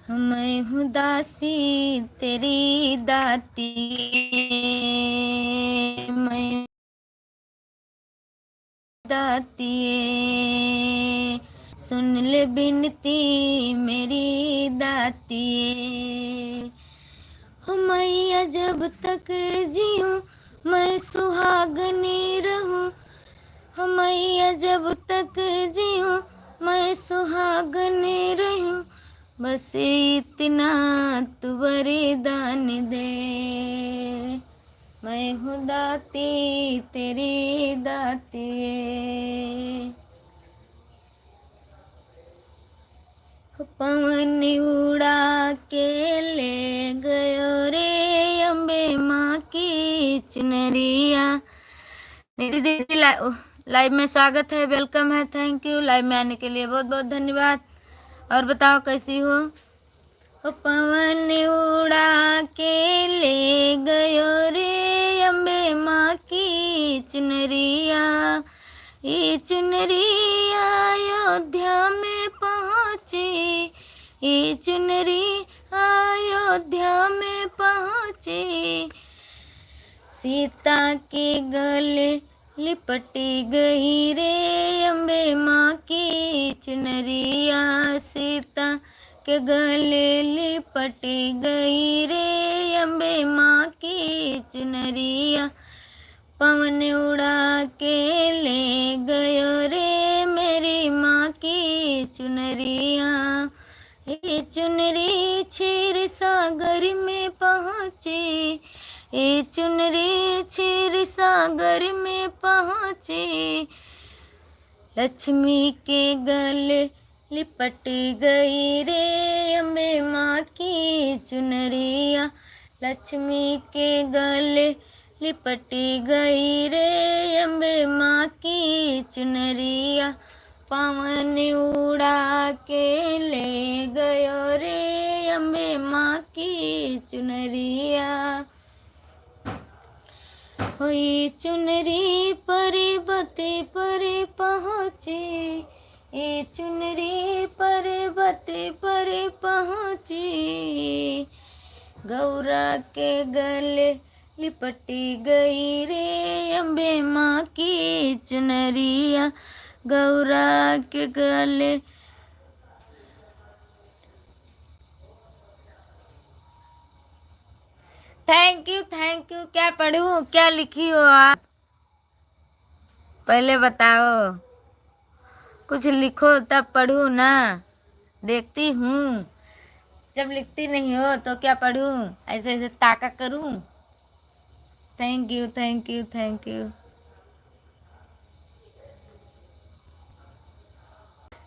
मैं हूँ दासी तेरी दाती, मैं दाती, सुन ले बिनती मेरी दाती। हो मैया जब तक जीऊँ मैं सुहागनी रहूँ, हो मैया जब तक जीऊँ मैं सुहागनी रहूँ, बस इतना तू वरदान दे। मैं हूँ दाती तेरी दाती। पवन उड़ा के ले गयो रे अम्बे माँ की चुनरिया। निधि दीदी लाइव में स्वागत है, वेलकम है, थैंक यू। लाइव में आने के लिए बहुत बहुत धन्यवाद। और बताओ कैसी हो? पवन उड़ा के ले गयो रे अम्बे माँ की चुनरिया, ये चुनरिया अयोध्या में पहुँची, ये चुनरी अयोध्या में पहुँची, सीता के गले लिपटी गई रे अम्बे माँ की चुनरिया, सीता के गले लिपटी गई रे अम्बे माँ की चुनरिया। पवन उड़ा के ले गयो रे मेरी माँ की चुनरिया, ये चुनरी क्षीर सागर में पहुँची, ये चुनरी क्षीर सागर में पहुँची, लक्ष्मी के गले लिपट गई रे अम्बे माँ की चुनरिया, लक्ष्मी के गले लिपट गई रे अम्बे माँ की चुनरिया। पवन उड़ा के ले गयो रे अम्बे माँ की चुनरिया, हुई चुनरी पर्वते पर पहुँची, ये चुनरी पर्वते पर पहुँची, गौरा के गले लिपटी गई रे अम्बे माँ की चुनरिया, गौरा के गले। Thank you thank you. क्या पढ़ूं, क्या लिखी हो आप? पहले बताओ, कुछ लिखो तब पढ़ूं ना। देखती हूँ, जब लिखती नहीं हो तो क्या पढ़ूं, ऐसे ऐसे ताका करूं। Thank you thank you thank you.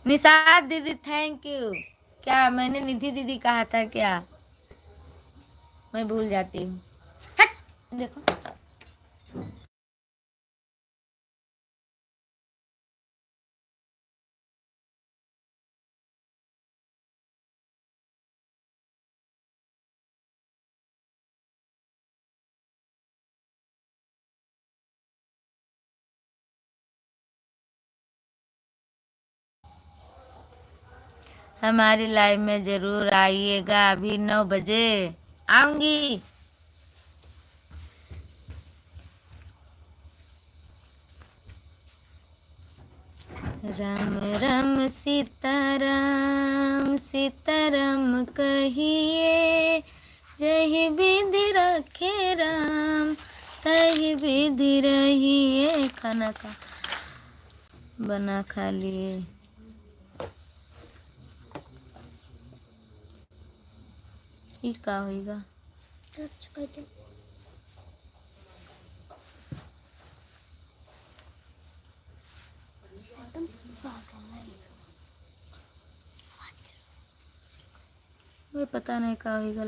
Nishad दीदी थैंक यू। क्या मैंने निधि दीदी कहा था क्या? मैं भूल जाती हूँ। हट देखो, हमारी लाइव में जरूर आइएगा, अभी 9 बजे आऊंगी। राम राम सीताराम सीताराम कहिए, जही विधि रखे राम तही विधि रहिए। खाना का बना खा लिए। ये का होगा? पता नहीं का होगा।